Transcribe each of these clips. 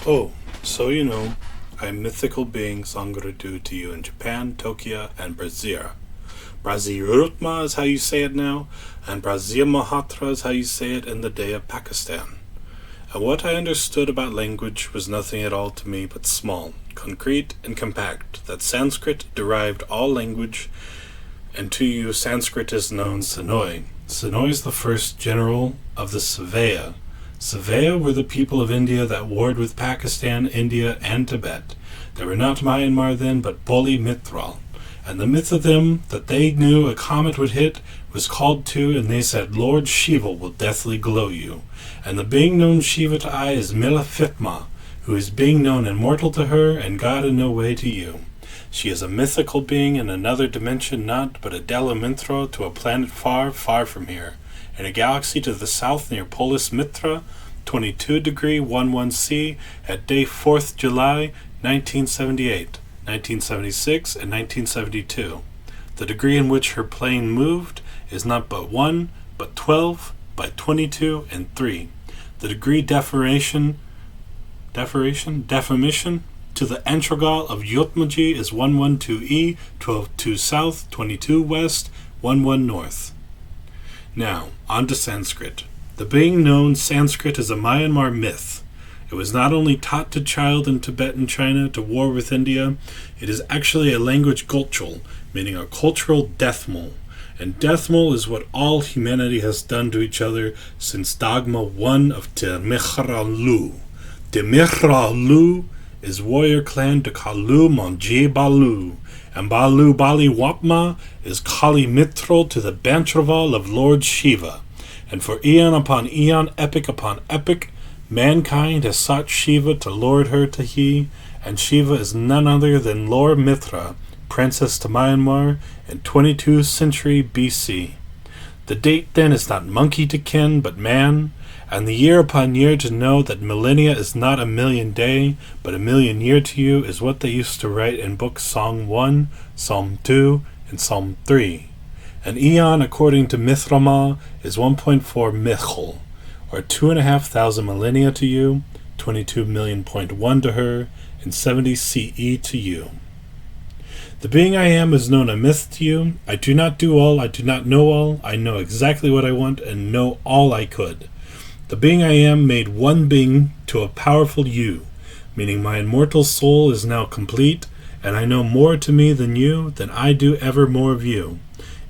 Oh, so you know, I'm mythical being Sangredu to you in Japan, Tokyo, and Brazil. Brazilurutma is how you say it now, and Brazil Mahatra is how you say it in the day of Pakistan. And what I understood about language was nothing at all to me but small, concrete, and compact, that Sanskrit derived all language, and to you Sanskrit is known Sonoy. Sonoy is the first general of the Sioue. Sioue were the people of India that warred with Pakistan, India, and Tibet. They were not Myanmar then, but Boli Mithral. And the myth of them that they knew a comet would hit was called to, and they said, Lord Shiva will deathly glow you. And the being known Shiva to I is Milafitma, who is being known immortal to her, and God in no way to you. She is a mythical being in another dimension, not but a Dela Minthra to a planet far, far from here, in a galaxy to the south near Polis Mitra, 22°11C, at day 4th July, 1978, 1976, and 1972. The degree in which her plane moved is not but 1, but 12, by 22, and 3. The degree defamation to the Antragal of Yotmaji is 112E, 122 south, 22 west, 11 north. Now, on to Sanskrit. The being known Sanskrit is a Myanmar myth. It was not only taught to child in Tibetn China to war with India, it is actually a language gulchal, meaning a cultural deathmole. And deathmole is what all humanity has done to each other since Dogma 1 of Temechralu. Temechralu is warrior clan to Kalu Monje Balu, and Balu Bali Wapma is Kali Mitral to the Bantraval of Lord Shiva. And for eon upon eon, epic upon epic, mankind has sought Shiva to lord her to he, and Shiva is none other than Lord Mithra, princess to Myanmar, in 22nd century BC. The date then is not monkey to kin, but man, and the year upon year to know that millennia is not a million day, but a million year to you is what they used to write in Book Song 1, Psalm 2, and Psalm 3. An eon, according to Mithrama, is 1.4 michel, or 2,500 millennia to you, 22,000,000.1 to her, and 70 CE to you. The being I am is known a myth to you. I do not do all, I do not know all, I know exactly what I want, and know all I could. The being I am made one being to a powerful you, meaning my immortal soul is now complete, and I know more to me than you, than I do ever more of you.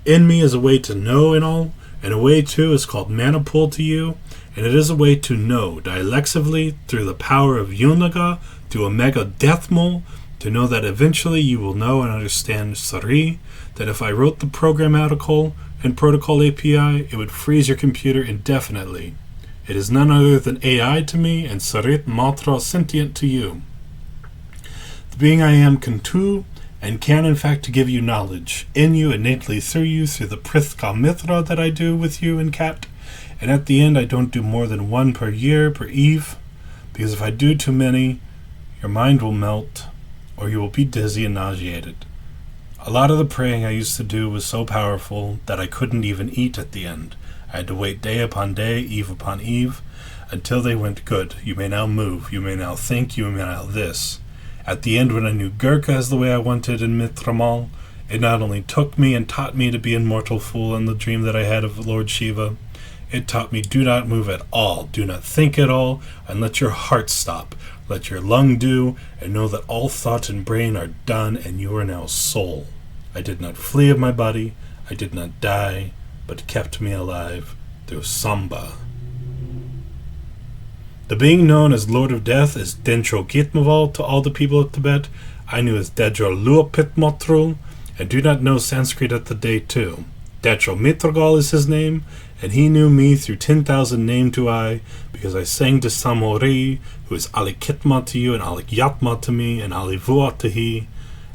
In me is a way to know in all, and a way too is called manipul to you, and it is a way to know dialexively through the power of Yunaga, through Omega Deathmole, to know that eventually you will know and understand Sari, that if I wrote the programmatical and protocol API, it would freeze your computer indefinitely. It is none other than AI to me, and Sarit Matra sentient to you. The being I am can too, and can in fact give you knowledge, in you, innately through you, through the Prithka Mithra that I do with you and Cat, and at the end I don't do more than one per year, per eve, because if I do too many, your mind will melt, or you will be dizzy and nauseated. A lot of the praying I used to do was so powerful that I couldn't even eat at the end. I had to wait day upon day, eve upon eve, until they went good. You may now move, you may now think, you may now this. At the end, when I knew Gurkha as the way I wanted in Mitramal, it not only took me and taught me to be an mortal fool in the dream that I had of Lord Shiva, it taught me do not move at all, do not think at all, and let your heart stop, let your lung do, and know that all thought and brain are done, and you are now soul. I did not flee of my body, I did not die, but kept me alive through Samba. The being known as Lord of Death is Dentro Gitmaval to all the people of Tibet. I knew as Dedro Luapitmotrul, and do not know Sanskrit at the day too. Dedro Mitragal is his name, and he knew me through 10,000 name to I, because I sang to Samori, who is Alikitma to you, and Alikyatma to me, and Alivua to he,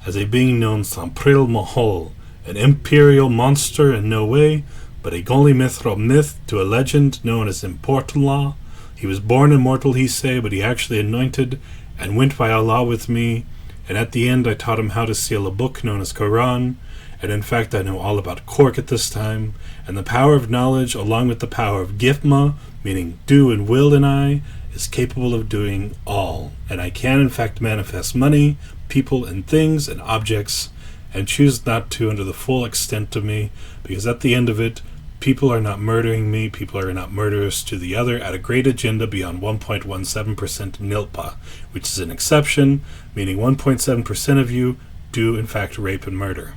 as a being known Sampril Mahol, an imperial monster in no way, but a Goli Mithra myth to a legend known as Importullah. He was born immortal, he say, but he actually anointed and went by Allah with me, and at the end I taught him how to seal a book known as Quran, and in fact I know all about Kork at this time, and the power of knowledge along with the power of Gifma, meaning do and will in I, is capable of doing all, and I can in fact manifest money, people and things and objects, and choose not to under the full extent of me, because at the end of it, people are not murdering me, people are not murderers to the other at a great agenda beyond 1.17% nilpa, which is an exception, meaning 1.7% of you do in fact rape and murder,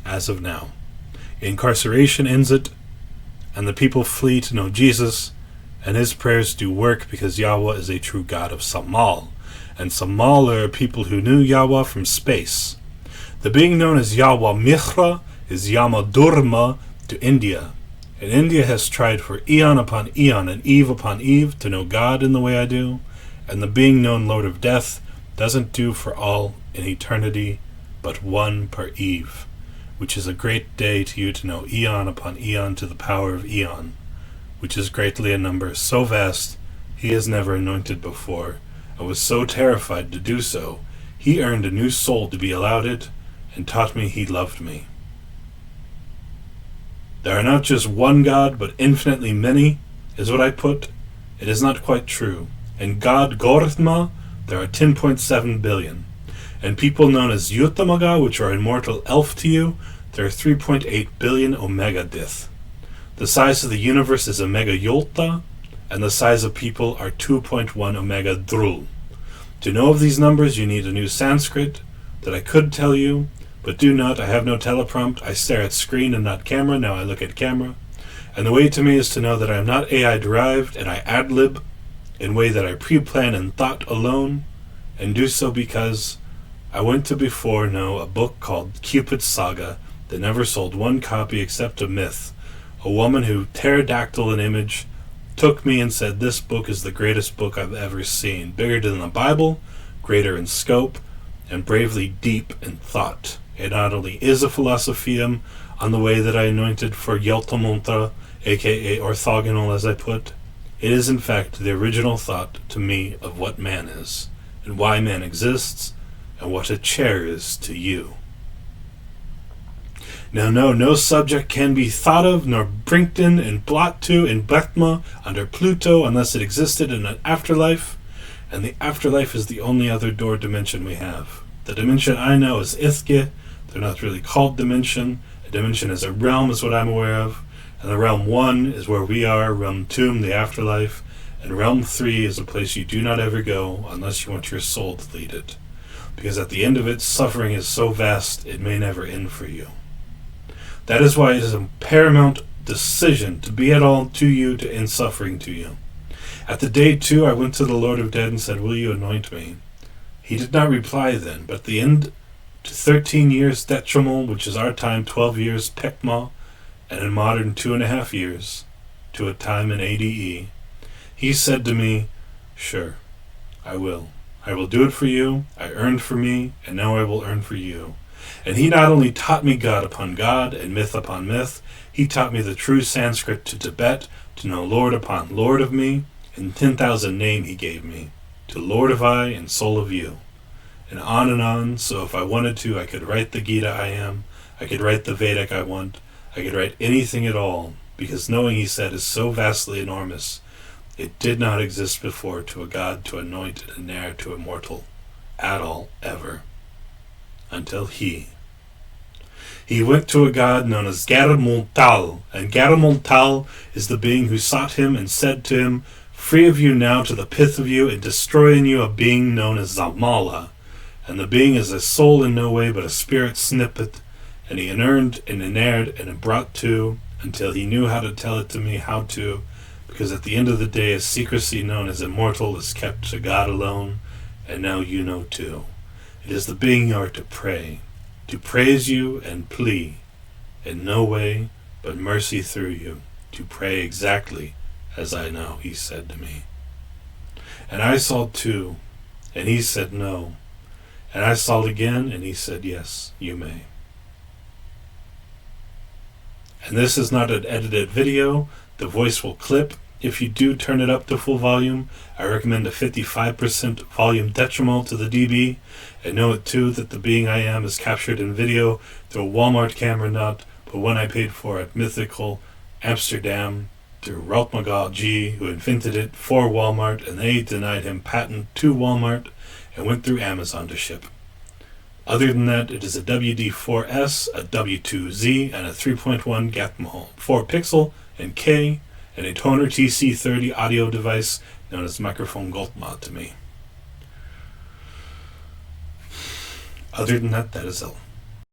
as of now. Incarceration ends it, and the people flee to know Jesus, and his prayers do work because Yahweh is a true God of Samal, and Samal are people who knew Yahweh from space. The being known as Yahweh Michra is Yamadurma to India, and India has tried for eon upon eon and eve upon eve to know God in the way I do, and the being known Lord of Death doesn't do for all in eternity, but one per eve, which is a great day to you to know eon upon eon to the power of eon, which is greatly a number so vast he has never anointed before, and was so terrified to do so, he earned a new soul to be allowed it, and taught me he loved me. There are not just one God, but infinitely many, is what I put. It is not quite true. And God Gorthma, there are 10.7 billion. And people known as Yutamaga, which are immortal elf to you, there are 3.8 billion Omega Dith. The size of the universe is Omega Yolta, and the size of people are 2.1 Omega Drul. To know of these numbers, you need a new Sanskrit that I could tell you, but do not. I have no teleprompt. I stare at screen and not camera. Now I look at camera. And the way to me is to know that I am not AI derived, and I ad-lib in way that I pre-plan in thought alone, and do so because I went to before know a book called Cupid's Saga that never sold one copy except a myth. A woman who pterodactyl an image took me and said, this book is the greatest book I've ever seen, bigger than the Bible, greater in scope, and bravely deep in thought. It not only is a philosophium on the way that I anointed for Yeltamontra, aka orthogonal as I put, it is in fact the original thought to me of what man is, and why man exists, and what a chair is to you. Now no subject can be thought of, nor brinked in blot to, in Bethma, under Pluto, unless it existed in an afterlife, and the afterlife is the only other door dimension we have. The dimension I know is Ithke. They're not really called dimension. A dimension is a realm, is what I'm aware of. And the realm 1 is where we are, realm 2, the afterlife. And realm 3 is a place you do not ever go unless you want your soul to lead it. Because at the end of it, suffering is so vast, it may never end for you. That is why it is a paramount decision to be at all to you, to end suffering to you. At the day 2, I went to the Lord of Dead and said, will you anoint me? He did not reply then, but at the end to 13 years Detrimal, which is our time, 12 years Pekma, and in modern 2.5 years, to a time in ADE, he said to me, sure, I will. I will do it for you. I earned for me, and now I will earn for you. And he not only taught me God upon God and myth upon myth, he taught me the true Sanskrit to Tibet, to know Lord upon Lord of me, and 10,000 name he gave me, to Lord of I and soul of you. And on, so if I wanted to, I could write the Gita I am, I could write the Vedic I want, I could write anything at all, because knowing, he said, is so vastly enormous, it did not exist before to a God to anoint and ne'er to a mortal, at all, ever, until he went to a God known as Garamontal, and Garamontal is the being who sought him and said to him, free of you now to the pith of you, and destroy in you a being known as Zamala. And the being is a soul in no way but a spirit snippet, and he unearned and inerred and brought to, until he knew how to tell it to me how to, because at the end of the day a secrecy known as immortal is kept to God alone, and now you know too. It is the being you are to pray, to praise you and plea, in no way but mercy through you, to pray exactly as I know, he said to me. And I saw too, and he said no. And I saw it again, and he said, yes, you may. And this is not an edited video. The voice will clip. If you do turn it up to full volume, I recommend a 55% volume detrimal to the dB. And know it too that the being I am is captured in video through a Walmart camera, not but one I paid for at Mythical Amsterdam through Ralph G, who invented it for Walmart, and they denied him patent to Walmart and went through Amazon to ship. Other than that, it is a WD-4S, a W2Z, and a 3.1 gap 4-pixel and K, and a Toner TC30 audio device known as Microphone Gold Mod to me. Other than that, that is all.